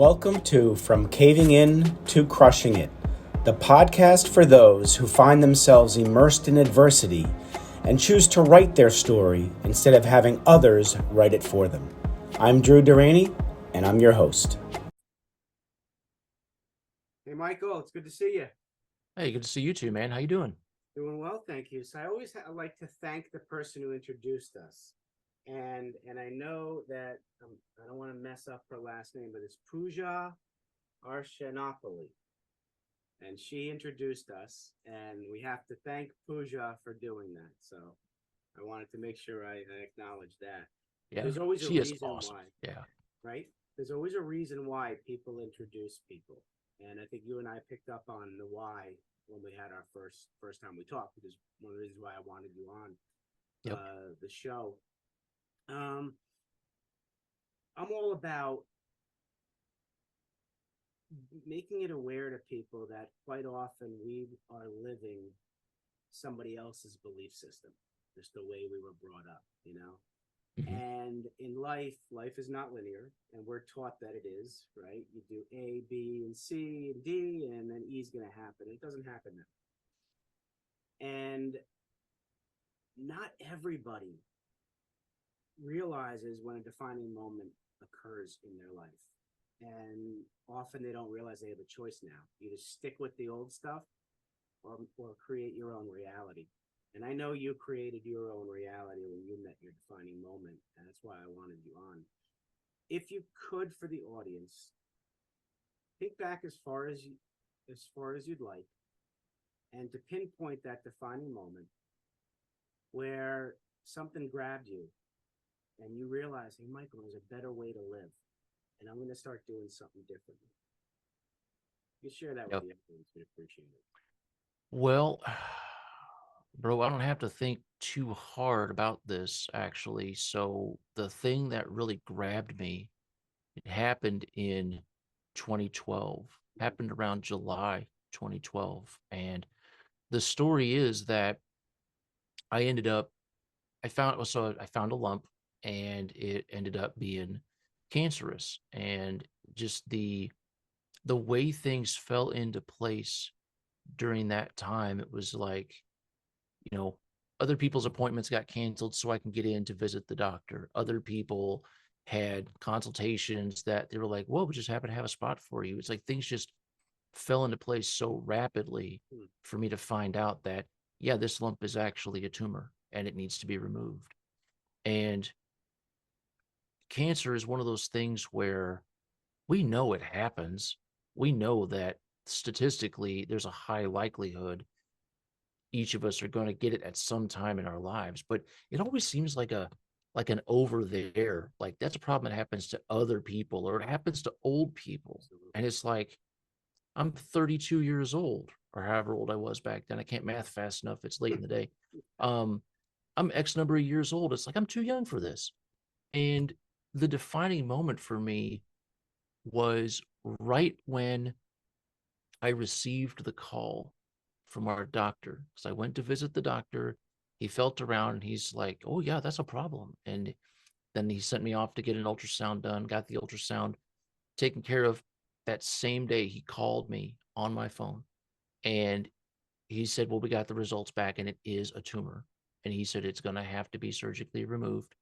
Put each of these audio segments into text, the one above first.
Welcome to From Caving In to Crushing It, the podcast for those who find themselves immersed in adversity and choose to write their story instead of having others write it for them. I'm Deraney, and I'm your host. Hey, Michael, it's good to see you. Hey, good to see you too, man. How you doing? Doing well, thank you. So I always like to thank the person who introduced us. And I know that I don't want to mess up her last name, but it's Pooja Arshenopoli. And she introduced us, and we have to thank Pooja for doing that. So I wanted to make sure I acknowledge that. Yeah, There's always a she is reason awesome. why. Yeah. Right? There's always a reason why people introduce people. And I think you and I picked up on the why when we had our first time we talked, because one of the reasons why I wanted you on the show. I'm all about making it aware to people that quite often we are living somebody else's belief system, just the way we were brought up, you know? Mm-hmm. And in life is not linear, and we're taught that it is, right? You do A, B, and C, and D, and then E is going to happen. It doesn't happen now. And not everybody realizes when a defining moment occurs in their life. And often they don't realize they have a choice now. Either stick with the old stuff or create your own reality. And I know you created your own reality when you met your defining moment, and that's why I wanted you on. If you could, for the audience, think back as far as you'd like, and to pinpoint that defining moment where something grabbed you, and you realize, hey, Michael, there's a better way to live, and I'm going to start doing something differently. You share that with the audience, we'd appreciate it. Well, bro, I don't have to think too hard about this, actually. So the thing that really grabbed me, it happened in 2012, happened around July 2012. And the story is that I found a lump, and it ended up being cancerous. And just the way things fell into place during that time, it was like, other people's appointments got canceled so I can get in to visit the doctor. Other people had consultations that they were like, "Well, we just happen to have a spot for you." It's like things just fell into place so rapidly for me to find out that, yeah, this lump is actually a tumor and it needs to be removed. And cancer is one of those things where we know it happens. We know that statistically there's a high likelihood each of us are going to get it at some time in our lives, but it always seems like an over there, like that's a problem that happens to other people, or it happens to old people. And it's like, I'm 32 years old, or however old I was back then. I can't math fast enough. It's late in the day. I'm X number of years old. It's like, I'm too young for this. And the defining moment for me was right when I received the call from our doctor, because I went to visit the doctor. He felt around and he's like, "Oh yeah, that's a problem." And then he sent me off to get an ultrasound done, got the ultrasound taken care of. That same day, he called me on my phone and he said, "Well, we got the results back and it is a tumor." And he said, "It's going to have to be surgically removed.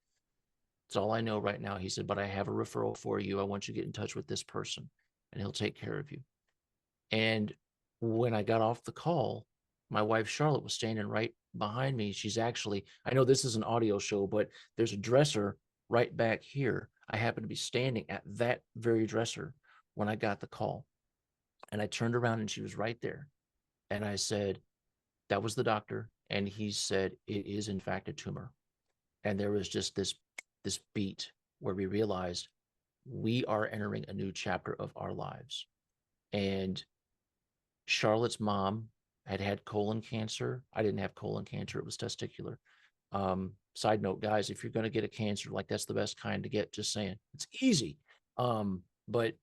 That's all I know right now." He said, "But I have a referral for you. I want you to get in touch with this person and he'll take care of you." And when I got off the call, my wife Charlotte was standing right behind me. She's actually, I know this is an audio show, but there's a dresser right back here. I happened to be standing at that very dresser when I got the call. And I turned around and she was right there. And I said, "That was the doctor." And he said, "It is in fact a tumor." And there was just this beat where we realized we are entering a new chapter of our lives. And Charlotte's mom had colon cancer. I didn't have colon cancer. It was testicular. Side note, guys, if you're going to get a cancer, like that's the best kind to get, just saying. It's easy. But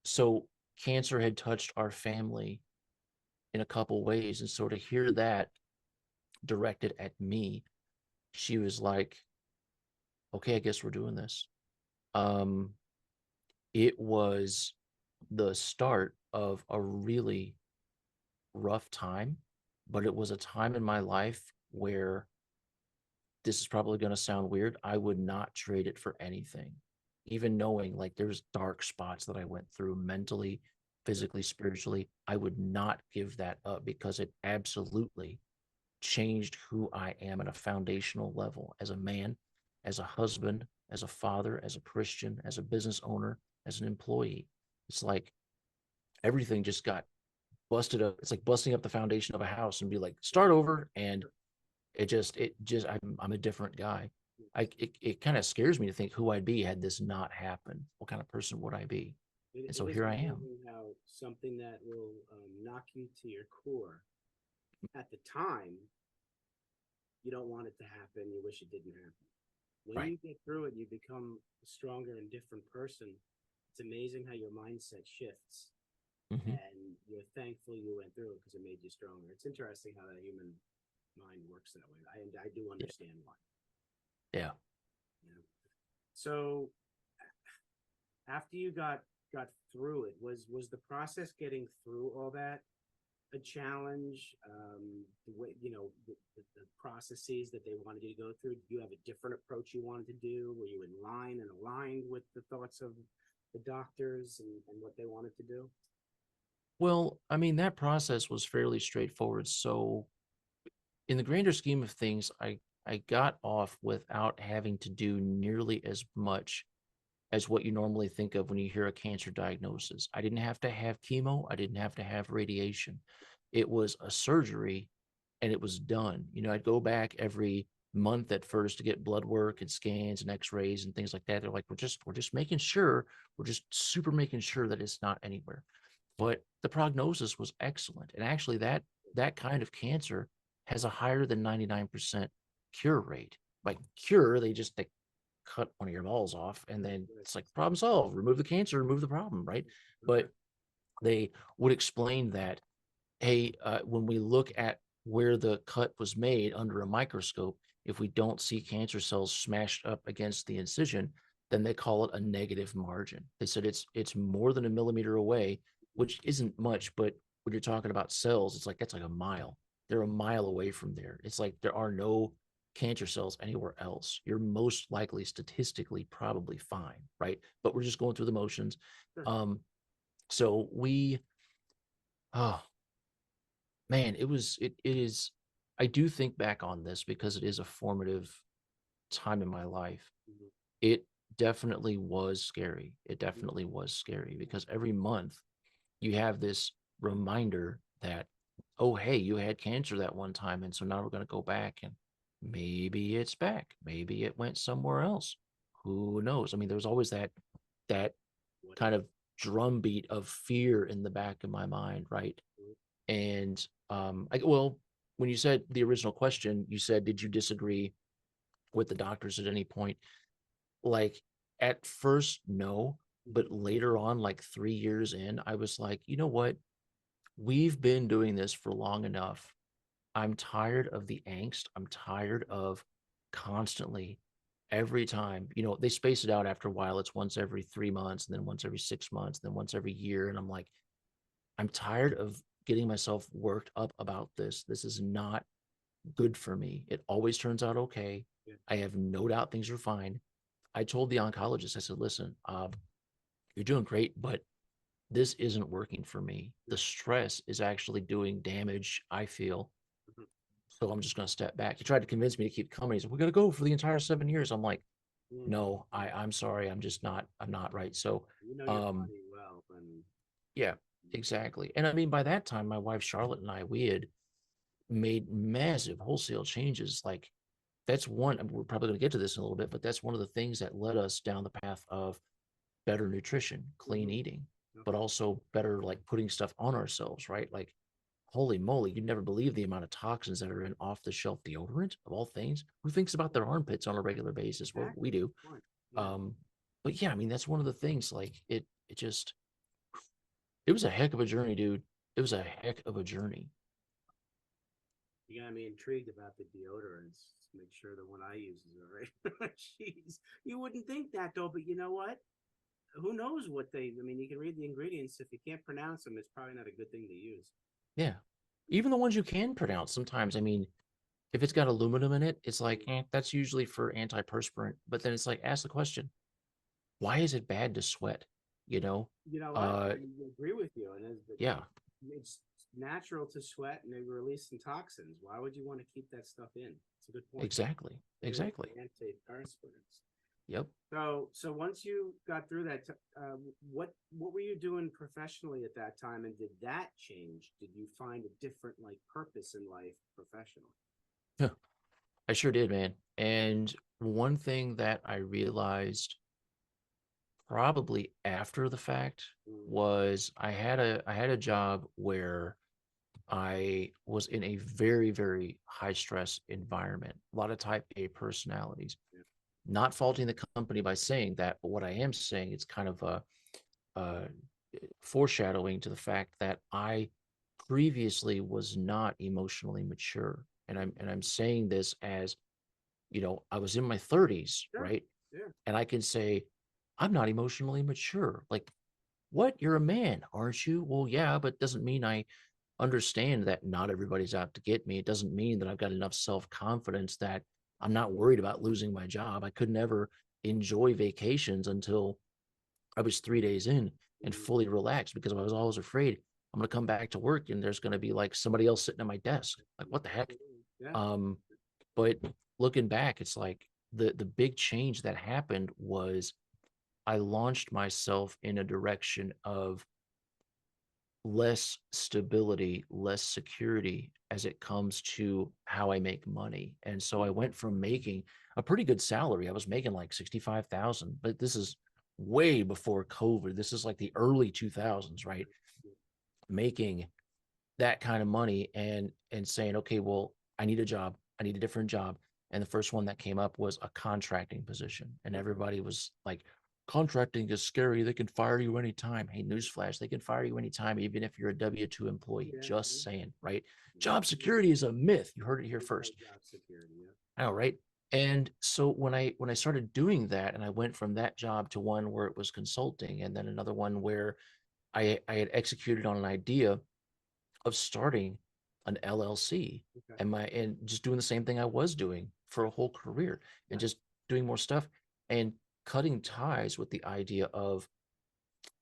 so cancer had touched our family in a couple ways. And so to hear that directed at me, she was like, "Okay, I guess we're doing this." It was the start of a really rough time, but it was a time in my life where, this is probably going to sound weird, I would not trade it for anything. Even knowing like there's dark spots that I went through mentally, physically, spiritually, I would not give that up because it absolutely changed who I am at a foundational level as a man, as a husband, as a father, as a Christian, as a business owner, as an employee. It's like everything just got busted up. It's like busting up the foundation of a house and be like, start over. And I'm a different guy. It kind of scares me to think who I'd be had this not happened. What kind of person would I be? And It so is here I am. amazing how something that will knock you to your core at the time, you don't want it to happen. You wish it didn't happen. When Right. you get through it, you become a stronger and different person. It's amazing how your mindset shifts, Mm-hmm. and you're thankful you went through it because it made you stronger. It's interesting how the human mind works that way. I do Yeah. understand why. Yeah. You know? So after you got through it, was the process getting through all that a challenge? The way, the processes that they wanted you to go through, do you have a different approach you wanted to do? Were you in line and aligned with the thoughts of the doctors and what they wanted to do? Well, I mean, that process was fairly straightforward. So in the grander scheme of things, I got off without having to do nearly as much as what you normally think of when you hear a cancer diagnosis. I didn't have to have chemo. I didn't have to have radiation. It was a surgery and it was done. I'd go back every month at first to get blood work and scans and x-rays and things like that. They're like, we're just making sure, we're just super making sure that it's not anywhere. But the prognosis was excellent. And actually that kind of cancer has a higher than 99% cure rate. By cure, they cut one of your balls off and then it's like problem solved, remove the cancer, remove the problem, right? Okay. But they would explain that, hey, when we look at where the cut was made under a microscope, if we don't see cancer cells smashed up against the incision, then they call it a negative margin. They said it's more than a millimeter away, which isn't much, but when you're talking about cells, it's like that's like a mile. They're a mile away from there. It's like there are no cancer cells anywhere else. You're most likely statistically probably fine, right? But we're just going through the motions. Sure. So we, oh man, it is. I do think back on this because it is a formative time in my life. Mhm. It definitely was scary. It definitely was scary because every month you have this reminder that, oh, hey, you had cancer that one time. And so now we're going to go back and maybe it's back. Maybe it went somewhere else. Who knows? I mean, there's always that What kind if? of drumbeat of fear in the back of my mind, right? And well, when you said the original question, you said, did you disagree with the doctors at any point? Like at first, no, but later on, like 3 years in, I was like, you know what? We've been doing this for long enough. I'm tired of the angst. I'm tired of constantly, every time, they space it out after a while. It's once every 3 months, and then once every 6 months, and then once every year. And I'm like, I'm tired of getting myself worked up about this. This is not good for me. It always turns out okay. Yeah. I have no doubt things are fine. I told the oncologist, I said, listen, you're doing great, but this isn't working for me. The stress is actually doing damage, I feel. Mhm. So I'm just going to step back. He tried to convince me to keep coming. He said, we're going to go for the entire 7 years. I'm like, Mhm. no, I'm sorry. I'm not right. So, You know your um, body well, and yeah, exactly. And I mean, by that time, my wife, Charlotte, and I, we had made massive wholesale changes. Like that's one, we're probably going to get to this in a little bit, but that's one of the things that led us down the path of better nutrition, clean Mhm. eating, but Okay. also better like putting stuff on ourselves, right? Like, holy moly, you'd never believe the amount of toxins that are in off the shelf deodorant of all things. Who thinks about their armpits on a regular basis? Well, we Exactly. do. Good point. Yeah. Um, but yeah, I mean, that's one of the things. Like it just, it was a heck of a journey, dude. It was a heck of a journey. You got me intrigued about the deodorants. Make sure the one I use is all right. Jeez, you wouldn't think that though, but you know what? who knows what they, I mean, you can read the ingredients. If you can't pronounce them, it's probably not a good thing to use. Yeah. Even the ones you can pronounce sometimes, I mean, if it's got aluminum in it, it's like, that's usually for antiperspirant. But then it's like, ask the question, why is it bad to sweat? You know? You know what? Uh, I agree with you. And yeah, it's natural to sweat and they release some toxins. Why would you want to keep that stuff in? It's a good point. exactly. It is Exactly. antiperspirants. Yep. So once you got through that, what were you doing professionally at that time, and did that change? Did you find a different like purpose in life professionally? Yeah, I sure did, man. And one thing that I realized probably after the fact Mm, was I had a job where I was in a very, very high stress environment, a lot of type A personalities. yeah. Not faulting the company by saying that, but what I am saying, it's kind of a foreshadowing to the fact that I previously was not emotionally mature. And I'm saying this as, I was in my 30s, Sure. right? Yeah. And I can say, I'm not emotionally mature. Like, what? You're a man, aren't you? Well, yeah, but it doesn't mean I understand that not everybody's out to get me. It doesn't mean that I've got enough self-confidence that I'm not worried about losing my job. I could never enjoy vacations until I was 3 days in and Mhm. fully relaxed because I was always afraid I'm going to come back to work and there's going to be like somebody else sitting at my desk. Like, what the heck? Yeah. Um, but looking back, it's like the big change that happened was I launched myself in a direction of less stability, less security as it comes to how I make money. And so I went from making a pretty good salary. I was making like 65,000, but this is way before COVID. This is like the early 2000s, right? Making that kind of money and saying, okay, well, I need a job. I need a different job. And the first one that came up was a contracting position. And everybody was like, contracting is scary. They can fire you anytime. Hey, newsflash, they can fire you anytime, even if you're a W-2 employee. Yeah. Just saying, right? Job security is a myth. You heard it here first. Job security. Yeah. I know, right? And so when I started doing that, and I went from that job to one where it was consulting, and then another one where I had executed on an idea of starting an LLC Okay. and just doing the same thing I was doing for a whole career and Yeah. just doing more stuff and cutting ties with the idea of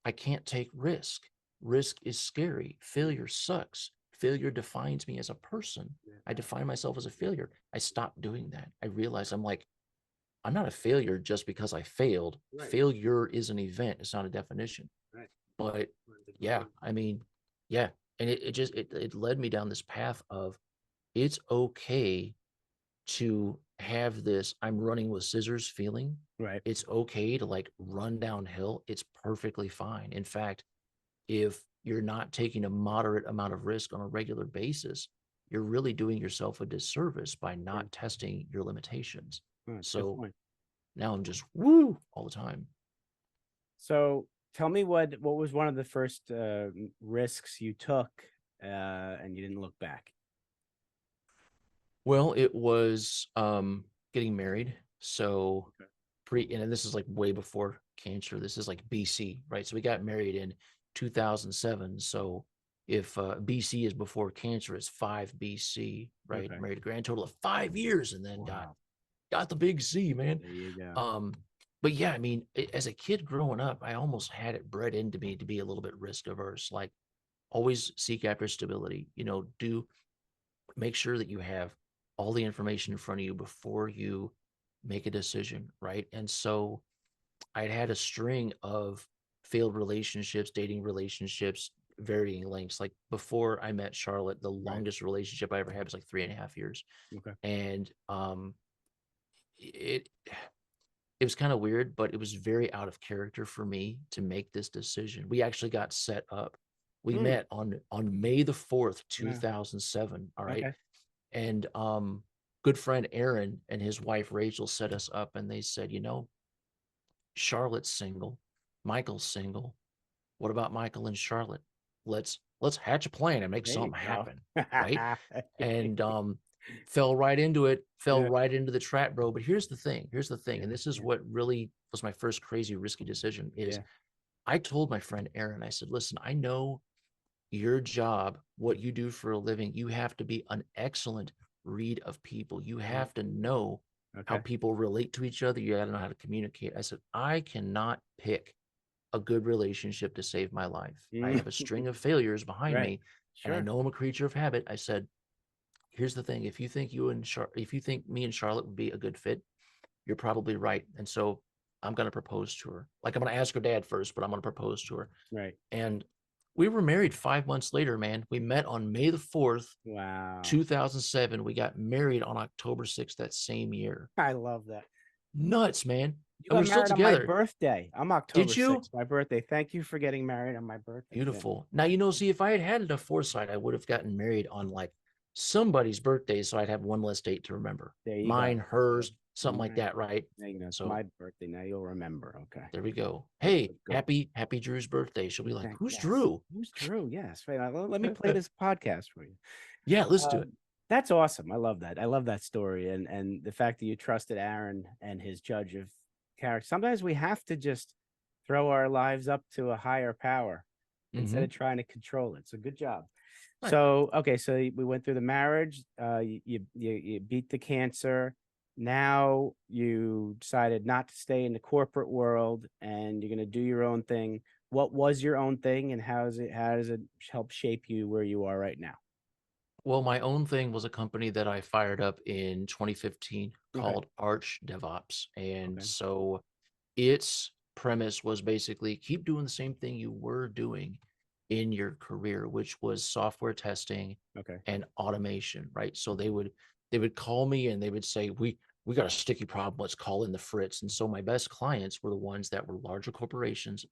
I can't take risk. Risk is scary. Failure sucks. Failure defines me as a person. Yeah. I define myself as a failure. I stopped doing that. I realized I'm not a failure just because I failed. Right. Failure is an event. It's not a definition. Right. But The yeah, growth. I mean, yeah. And it led me down this path of it's okay to have this I'm running with scissors feeling. Right. It's okay to like run downhill. It's perfectly fine. In fact, if you're not taking a moderate amount of risk on a regular basis, you're really doing yourself a disservice by Yeah. not testing your limitations. Oh, that's a good So point. now I'm just woo all the time. So tell me what was one of the first risks you took and you didn't look back? Well, it was getting married. So Okay. and this is like way before cancer. This is like BC, right? So we got married in 2007. So if BC is before cancer, it's 5 BC, right? Okay. Married a grand total of 5 years and then got Wow. got the big C, man. There you go. Um, but yeah, I mean, as a kid growing up, I almost had it bred into me to be a little bit risk averse. Like always seek after stability. Do make sure that you have all the information in front of you before you make a decision, right? And so I'd had a string of failed relationships, dating relationships, varying lengths. Like before I met Charlotte, the Right. longest relationship I ever had was like 3.5 years. Okay. And it it was kind of weird, but it was very out of character for me to make this decision. We actually got set up. We Hmm. met on May the 4th, Yeah. 2007. All right. Okay. And good friend Aaron and his wife Rachel set us up and they said, Charlotte's single, Michael's single. What about Michael and Charlotte? Let's hatch a plan and make There you something go. happen, right? And fell right into it, fell Yeah. right into the trap, bro. But here's the thing, Yeah. and this is Yeah. what really was my first crazy risky decision is Yeah. I told my friend Aaron, I said, listen, I know your job, what you do for a living, you have to be an excellent read of people. You have to know how Okay. people relate to each other. You got to know how to communicate. I said, I cannot pick a good relationship to save my life. I Mm. have a string of failures behind Right. me, and I Sure. know I'm a creature of habit. I said, here's the thing. If you think if you think me and Charlotte would be a good fit, you're probably right. And so I'm going to propose to her. Like I'm going to ask her dad first, but I'm going to propose to her. Right. And we were married 5 months later, man. We met on May the 4th, Wow. 2007. We got married on October 6th that same year. I love that. Nuts, man. You And got we're still married on my together. birthday. I'm October Did you? 6th, my birthday. Thank you for getting married on my birthday. Yeah. Beautiful. Now, see, if I had had enough foresight, I would have gotten married on like somebody's birthday. So I'd have one less date to remember. There you Mine, go. hers, something like Right. that, right? There you go. It's So my birthday. Now you'll remember. Okay. there we go. Good, Hey, good, good. happy Drew's birthday. She'll be like, Thank who's yes. Drew? Who's Drew? Yes. Right. Let me play this podcast for you. Yeah, let's do it. That's awesome. I love that. I love that story, and the fact that you trusted Aaron and his judge of character. Sometimes we have to just throw our lives up to a higher power instead of trying to control it. So good job. Right. So okay, so we went through the marriage. You beat the cancer. Now you decided not to stay in the corporate world, and you're going to do your own thing. What was your own thing, and how does it help shape you where you are right now? Well, my own thing was a company that I fired up in 2015 Okay. called Arch DevOps. And Okay. so its premise was basically keep doing the same thing you were doing in your career, which was software testing Okay. and automation, right? So they would call me and they would say, we got a sticky problem, let's call in the Fritz. And so my best clients were the ones that were larger corporations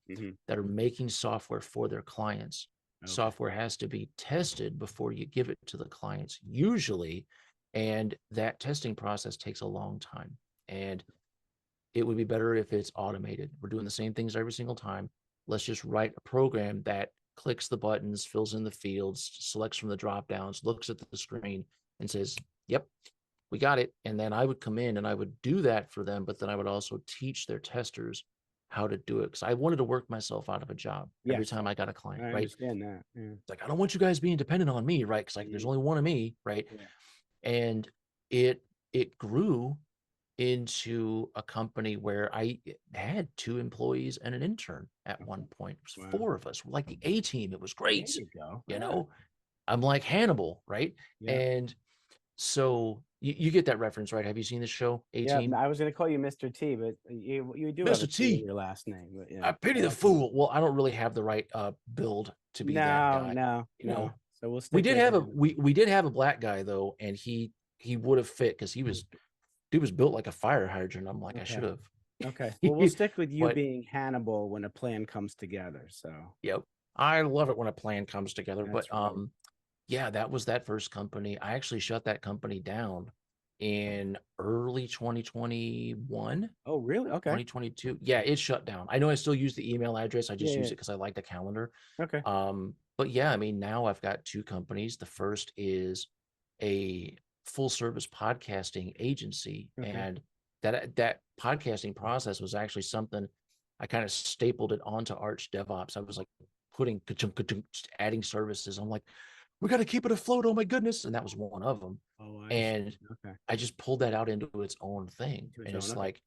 that are making software for their clients. Okay. Software has to be tested before you give it to the clients usually, and that testing process takes a long time, and it would be better if it's automated. We're doing the same things every single time. Let's just write a program that clicks the buttons, fills in the fields, selects from the drop downs, looks at the screen and says, yep, we got it. And then I would come in and I would do that for them, but then I would also teach their testers how to do it, because I wanted to work myself out of a job every time I got a client, I right? understand that. Yeah. It's like, I don't want you guys being dependent on me, right? Because like there's only one of me, right? Yeah. And it grew into a company where I had 2 employees and an intern at one point. It was 4 of us. We're like the A team. It was great. There you go. You know, I'm like Hannibal, right? Yeah. And so you get that reference, right? Have you seen this show, A-Team? Yeah, I was going to call you Mr. T, but you do have a Mr. T in T. your last name. But yeah, I pity the fool. Well, I don't really have the right build to be that guy. No. So we'll stick We did with have a him. we did have a black guy though, and he would have fit because he was built like a fire hydrant. I'm like, I should have. Okay. Well, we'll stick with you But being Hannibal when a plan comes together. So yep, I love it when a plan comes together. That's But yeah, that was that first company. I actually shut that company down in early 2021. Oh, really? Okay. 2022. Yeah, it shut down. I know I still use the email address. I just Yeah, use yeah. it because I like the calendar. Okay. But yeah, I mean, now I've got 2 companies. The first is a full service podcasting agency. Okay. And that podcasting process was actually something I kind of stapled it onto Arch DevOps. I was like putting just adding services. I'm like, we got to keep it afloat. Oh my goodness. And that was one of them. Oh, And okay. I just pulled that out into its own thing. To its And it's own, like,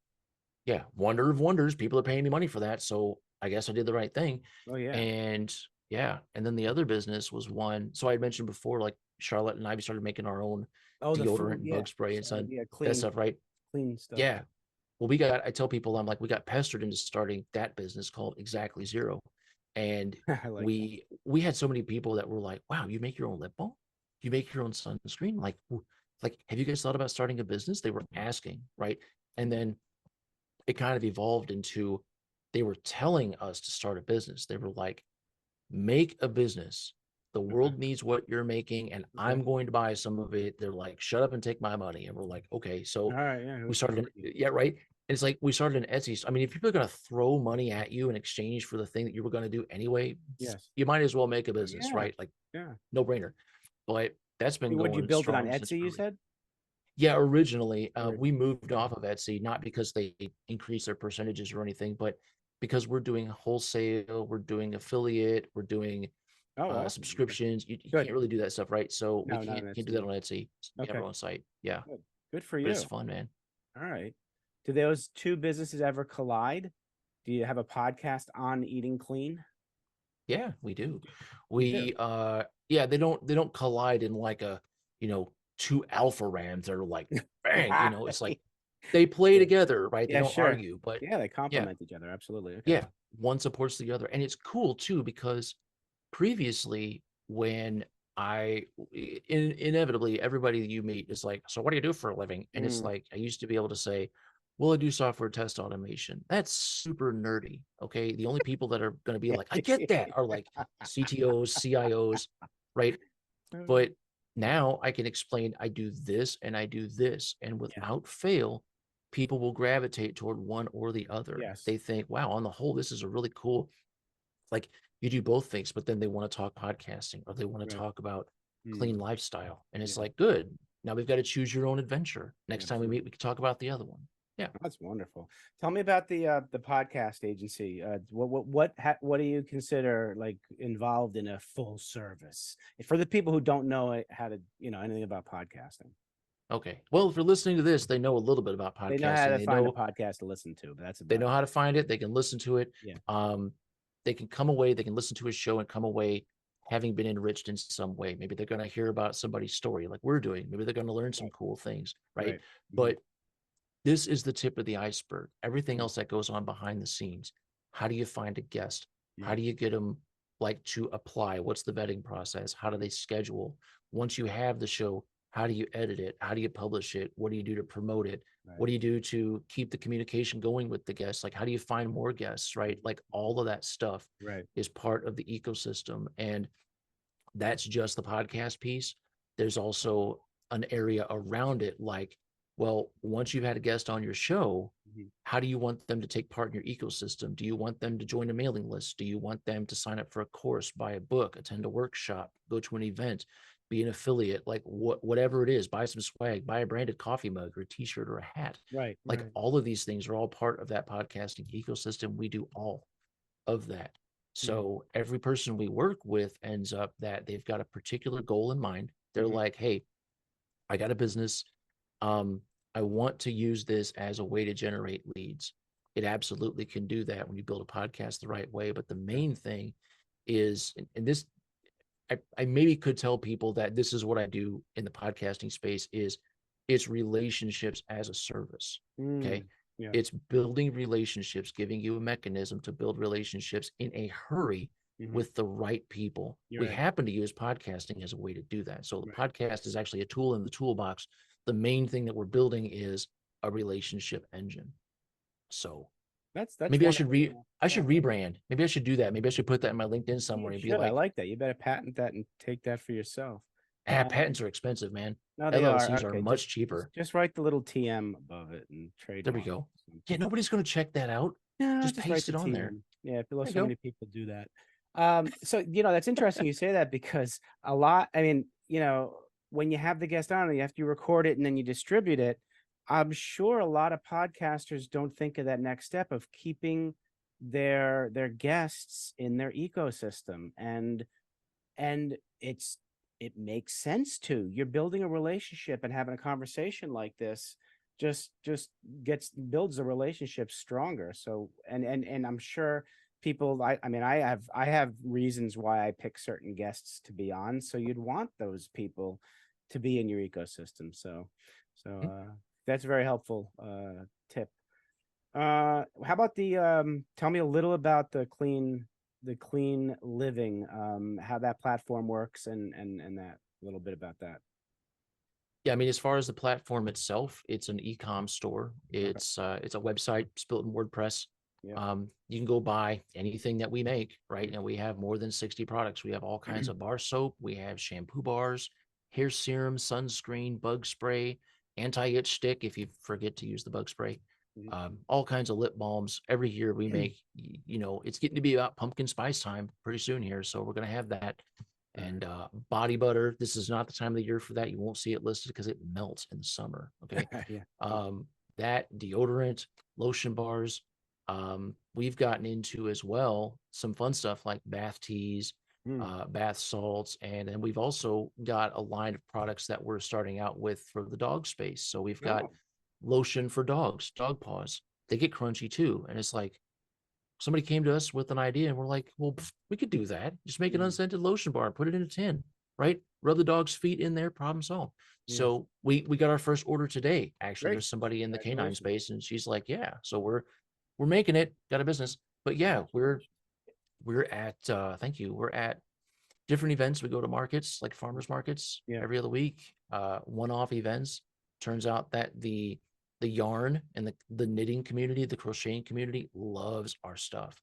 yeah, wonder of wonders. People are paying me money for that. So I guess I did the right thing. Oh, yeah. And yeah. And then the other business was one. So I had mentioned before, like Charlotte and I, we started making our own deodorant and bug spray and that stuff, right? Clean stuff. Yeah. Well, I tell people, I'm like, we got pestered into starting that business called Exactly Zero. And like we had so many people that were like, wow, you make your own lip balm? You make your own sunscreen? Like, have you guys thought about starting a business? They were asking, right? And then it kind of evolved into, they were telling us to start a business. They were like, make a business. The world needs what you're making, and I'm going to buy some of it. They're like, shut up and take my money. And we're like, okay. So all right, yeah, we started, right. And it's like, we started an Etsy. I mean, if people are going to throw money at you in exchange for the thing that you were going to do anyway, you might as well make a business, right? Like, no brainer. But that's been Would you going build it on strong since Etsy, you early. said? Yeah, originally Or- we moved off of Etsy, not because they increased their percentages or anything, but because we're doing wholesale, we're doing affiliate, we're doing Oh, awesome. Okay. subscriptions. You Good. can't really do that stuff, right? So we No, not on can't do that Etsy. on Etsy. We have Okay. our own site. Yeah, Good. Good for but it's you. fun, man. All right. Do those two businesses ever collide? Do you have a podcast on eating clean? Yeah, we do. You do. We yeah, they don't collide in like a, two alpha rams that are like bang, it's like Right. they play Yeah. together, right? They Yeah, don't sure. argue, but Yeah, they yeah, complement each other. Absolutely. Okay. yeah, one supports the other. And it's cool too because previously when inevitably everybody that you meet is like, so what do you do for a living? And it's Mm. like I used to be able to say, well, I do software test automation. That's super nerdy. Okay. The only people that are going to be like, I get that, are like CTOs, CIOs, right? But now I can explain I do this and I do this. And Yeah. without fail, people will gravitate toward one or the other. Yes. They think, wow, on the whole, this is a really cool, like you do both things, but then they want to talk podcasting or they want to Right. talk about Mm. clean lifestyle. And it's Yeah. like, good. Now we've got to choose your own adventure. Next time we Absolutely. meet, we can talk about the other one. Yeah. That's wonderful. Tell me about the podcast agency. What do you consider like involved in a full service for the people who don't know how to anything about podcasting? Okay. Well, if you're listening to this, they know a little bit about They know how podcasting. to find a podcast to listen to, but that's They about know it. how to find it. They can listen to it. Yeah. They can come away. They can listen to a show and come away having been enriched in some way. Maybe they're going to hear about somebody's story like we're doing. Maybe they're going to learn some Right. cool things, right? Right. But this is the tip of the iceberg. Everything Mhm. else that goes on behind the scenes. How do you find a guest? How Yeah. do you get them like to apply? What's the vetting process? How do they schedule? Once you have the show, how do you edit it? How do you publish it? What do you do to promote it? Right. What do you do to keep the communication going with the guests? Like, how do you find more guests, right? Like all of that stuff Right. is part of the ecosystem. And that's just the podcast piece. There's also an area around it, like, well, once you've had a guest on your show, Mhm. how do you want them to take part in your ecosystem? Do you want them to join a mailing list? Do you want them to sign up for a course, buy a book, attend a workshop, go to an event, be an affiliate, like whatever it is, buy some swag, buy a branded coffee mug or a t-shirt or a hat. Right. Like Right. all of these things are all part of that podcasting ecosystem. We do all of that. So every person we work with ends up that they've got a particular goal in mind. They're Mhm. like, hey, I got a business. I want to use this as a way to generate leads. It absolutely can do that when you build a podcast the right way. But the main thing is, and this, I maybe could tell people that this is what I do in the podcasting space is it's relationships as a service. Okay. Yeah. It's building relationships, giving you a mechanism to build relationships in a hurry Mhm. with the right people. You're We right. happen to use podcasting as a way to do that. So the Right. podcast is actually a tool in the toolbox. The main thing that we're building is a relationship engine. So That's maybe I should wonderful. I should rebrand. Maybe I should do that. Maybe I should put that in my LinkedIn You somewhere and be should. I like, like that. You better patent that and take that for yourself. patents are expensive, man. No, they are. LLCs are Okay, much cheaper. just write the little TM above it and There we trademark. go. Yeah, nobody's going to check that out. No, Just write paste it the on there. TM. Yeah, below There you so go. many people do that. So that's interesting you say that because a lot, I mean, when you have the guest on, you have to record it and then you distribute it. I'm sure a lot of podcasters don't think of that next step of keeping their guests in their ecosystem. And it makes sense to. You're building a relationship and having a conversation like this just builds the relationship stronger. So and I'm sure people I mean I have reasons why I pick certain guests to be on, so you'd want those people to be in your ecosystem. So that's a very helpful tip. How about tell me a little about the clean living, how that platform works and that a little bit about that. Yeah, I mean, as far as the platform itself, it's an e-com store. It's a website. It's built in WordPress. Yeah. You can go buy anything that we make, right? And we have more than 60 products. We have all kinds of bar soap. We have shampoo bars, hair serum, sunscreen, bug spray, anti-itch stick if you forget to use the bug spray. All kinds of lip balms. Every year we make, it's getting to be about pumpkin spice time pretty soon here. So we're going to have that. And body butter, this is not the time of the year for that. You won't see it listed because it melts in the summer. Okay. Yeah. That deodorant, lotion bars. We've gotten into as well some fun stuff like bath teas, bath salts, and then we've also got a line of products that we're starting out with for the dog space. So we've got lotion for dogs, dog paws. They get crunchy too, and it's like somebody came to us with an idea, and we're like, well, we could do that. Just make an unscented lotion bar and put it in a tin, right? Rub the dog's feet in there, problem solved. So we got our first order today. Actually, there's somebody in the canine space, and she's like, yeah. So we're making it, got a business. But yeah, we're at thank you. We're at different events. We go to markets like farmers markets every other week, one-off events. Turns out that the yarn and the knitting community, the crocheting community loves our stuff.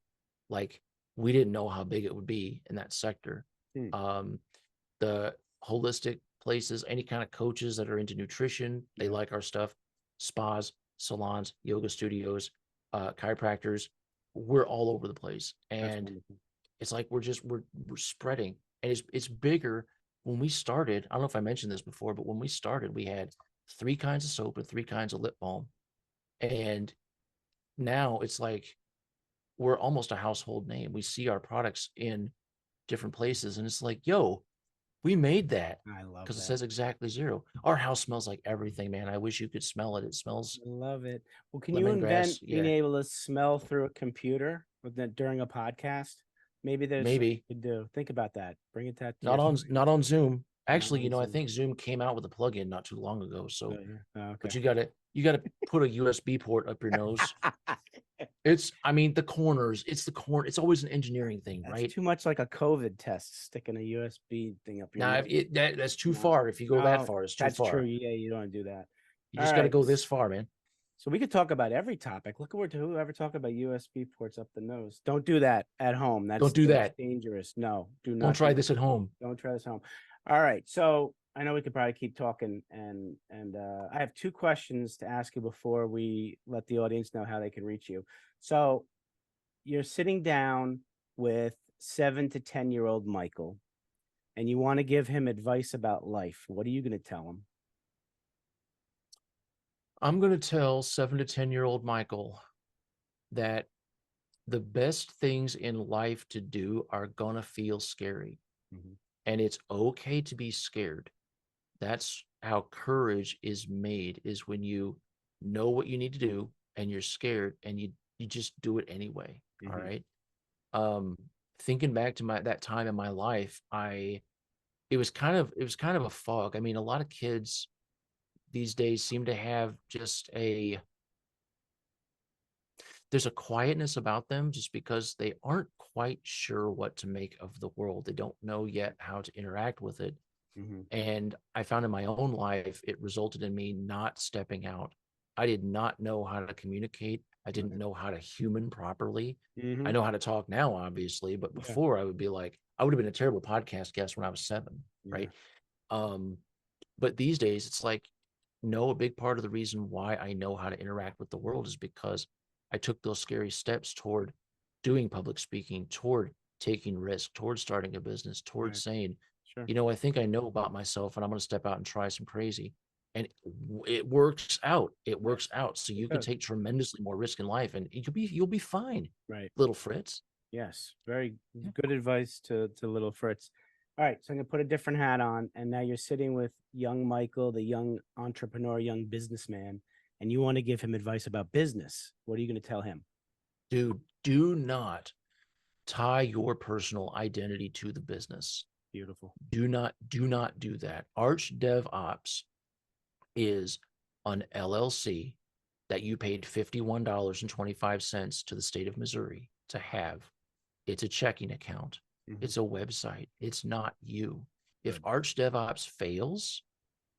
Like we didn't know how big it would be in that sector. The holistic places, any kind of coaches that are into nutrition, they like our stuff. Spas, salons, yoga studios, chiropractors, we're all over the place. And it's like we're spreading, and it's bigger. When we started, I don't know if I mentioned this before, but when we started, we had 3 kinds of soap and 3 kinds of lip balm. And now it's like we're almost a household name. We see our products in different places, and it's like, yo, we made that. I love because it that. says exactly 0. Our house smells like everything, man. I wish you could smell it. It smells I love it. Well, can you lemongrass. invent being able to smell through a computer during a podcast? Maybe there's something Maybe you could do. Think about that. Bring it to not on Zoom. Actually, on I Zoom. think Zoom came out with a plugin not too long ago. So, Okay. but you gotta put a USB port up your nose. The corners. It's always an engineering thing, That's right? too much like a COVID test, sticking a USB thing up your Now, nose. that's too far. If you go that far, it's too That's far. true. Yeah, you don't want to do that. You just got to go this far, man. So we could talk about every topic. Look forward to whoever talk about USB ports up the nose. Don't do that at home. Don't do that. Dangerous. No, do not. Don't try this at home. Don't try this at home. All right. So I know we could probably keep talking, and I have 2 questions to ask you before we let the audience know how they can reach you. So you're sitting down with 7 to 10-year-old Michael, and you want to give him advice about life. What are you going to tell him? I'm going to tell 7 to 10-year-old Michael that the best things in life to do are going to feel scary. And it's okay to be scared. That's how courage is made, is when you know what you need to do and you're scared and you just do it anyway. All right. Thinking back to that time in my life, it was kind of a fog. I mean, a lot of kids these days seem to have just there's a quietness about them just because they aren't quite sure what to make of the world. They don't know yet how to interact with it. And I found in my own life, it resulted in me not stepping out. I did not know how to communicate. I didn't know how to human properly. I know how to talk now, obviously, but before I would be like, I would have been a terrible podcast guest when I was 7, right? But these days it's like, no, a big part of the reason why I know how to interact with the world is because I took those scary steps toward doing public speaking, toward taking risk, toward starting a business, toward saying, I think I know about myself and I'm going to step out and try some crazy. And it works out. It works out. So you can take tremendously more risk in life and you'll be fine. Right. Little Fritz. Yes. Very good advice to little Fritz. All right. So I'm going to put a different hat on. And now you're sitting with young Michael, the young entrepreneur, young businessman, and you want to give him advice about business. What are you going to tell him? Dude, do not tie your personal identity to the business. Beautiful. Do not do that. Arch DevOps is an LLC that you paid $51.25 to the state of Missouri to have. It's a checking account. It's a website. It's not you. If Arch DevOps fails,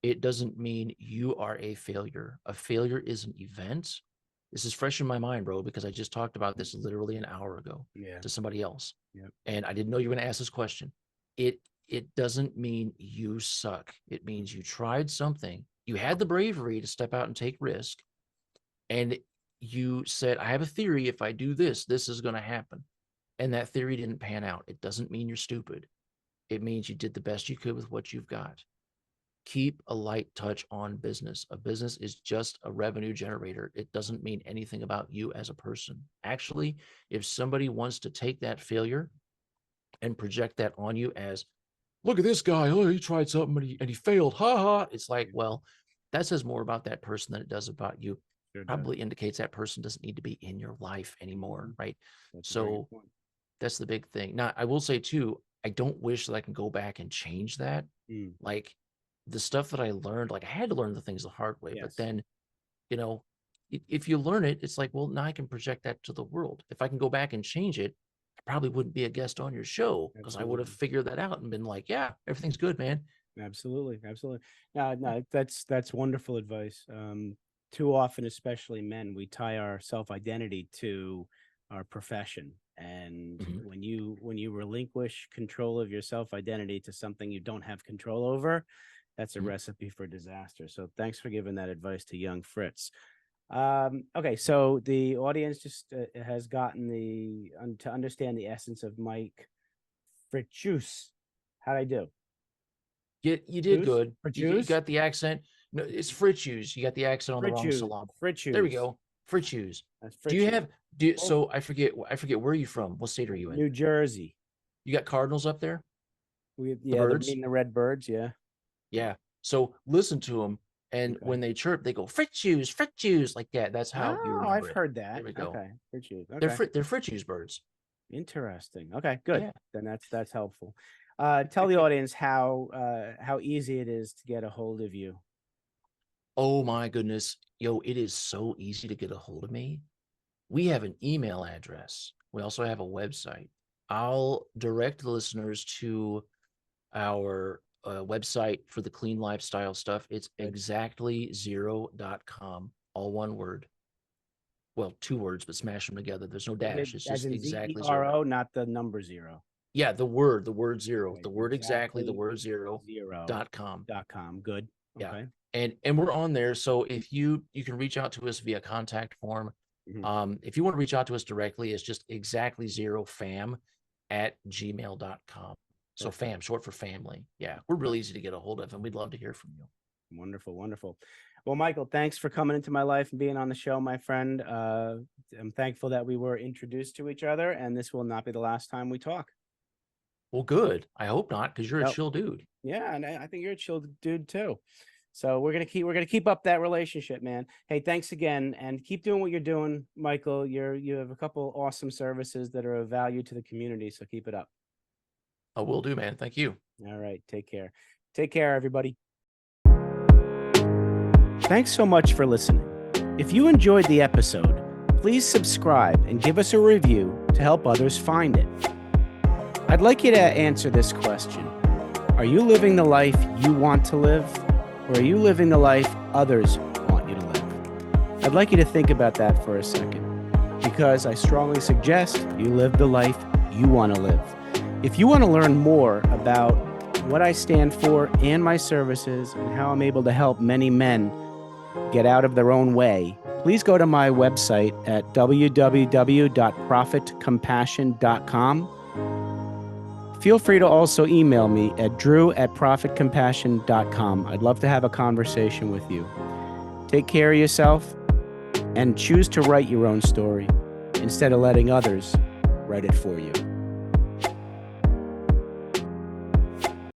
it doesn't mean you are a failure. A failure is an event. This is fresh in my mind, bro, because I just talked about this literally an hour ago to somebody else. And I didn't know you were going to ask this question. It doesn't mean you suck. It means you tried something. You had the bravery to step out and take risk. And you said, I have a theory. If I do this, this is going to happen. And that theory didn't pan out. It doesn't mean you're stupid. it means you did the best you could with what you've got. Keep a light touch on business. A business is just a revenue generator. It doesn't mean anything about you as a person. Actually, if somebody wants to take that failure and project that on you as, look at this guy, oh, he tried something and he failed, ha ha. It's like, well, that says more about that person than it does about you. Sure does. Probably indicates that person doesn't need to be in your life anymore, right? That's a very So good point. that's the big thing. Now, I will say too, I don't wish that I can go back and change that. Like the stuff that I learned, like I had to learn the things the hard way, but Yes. then, if you learn it, it's like, well, now I can project that to the world. If I can go back and change it, I probably wouldn't be a guest on your show because I would have figured that out and been like, yeah, everything's good, man. Absolutely. No, that's wonderful advice. Too often, especially men, we tie our self-identity to our profession. And when you relinquish control of your self-identity to something you don't have control over, that's a recipe for disaster. So thanks for giving that advice to young Fritz. Okay, so the audience just has gotten to understand the essence of Mike Fritzius. How'd I do? You did good. You Fritzius? got the accent. No, it's Fritzius. You got the accent on the wrong Fritzius. syllable. Fritzius. There we go. Fritzius. That's Do you Fritzius. have? So I forget. Where are you from? What state are you in? New Jersey. You got cardinals up there? The birds? green and the red birds. Yeah. Yeah. So listen to them, and when they chirp, they go Fritzius, Fritzius, like that. That's how you remember I've it. heard that. There we go. Okay, Fritzius. Okay. They're Fritzius birds. Interesting. Okay, good. Yeah. Then that's helpful. Tell the audience how easy it is to get a hold of you. Oh my goodness. Yo, it is so easy to get a hold of me. We have an email address. We also have a website. I'll direct the listeners to our website for the clean lifestyle stuff. It's exactlyzero.com, all one word. Well, two words, but smash them together. There's no dash. It's just exactly zero, not the number zero. Yeah, the word zero, Okay, the word exactly, the word zero. .com. Good. Yeah. Okay. And we're on there. So if you can reach out to us via contact form. If you want to reach out to us directly, it's just exactlyzerofam@gmail.com. So fam, short for family. Yeah, we're really easy to get a hold of, and we'd love to hear from you. Wonderful, wonderful. Well, Michael, thanks for coming into my life and being on the show, my friend. I'm thankful that we were introduced to each other, and this will not be the last time we talk. Well, good. I hope not, because you're a chill dude. Yeah, and I think you're a chill dude too. So we're gonna keep up that relationship, man. Hey, thanks again, and keep doing what you're doing, Michael. You have a couple awesome services that are of value to the community, so keep it up. I will do, man. Thank you. All right, take care. Take care, everybody. Thanks so much for listening. If you enjoyed the episode, please subscribe and give us a review to help others find it. I'd like you to answer this question. Are you living the life you want to live, or are you living the life others want you to live? I'd like you to think about that for a second, because I strongly suggest you live the life you want to live. If you want to learn more about what I stand for and my services and how I'm able to help many men get out of their own way, please go to my website at www.profitcompassion.com. Feel free to also email me at drew@profitcompassion.com. I'd love to have a conversation with you. Take care of yourself and choose to write your own story instead of letting others write it for you.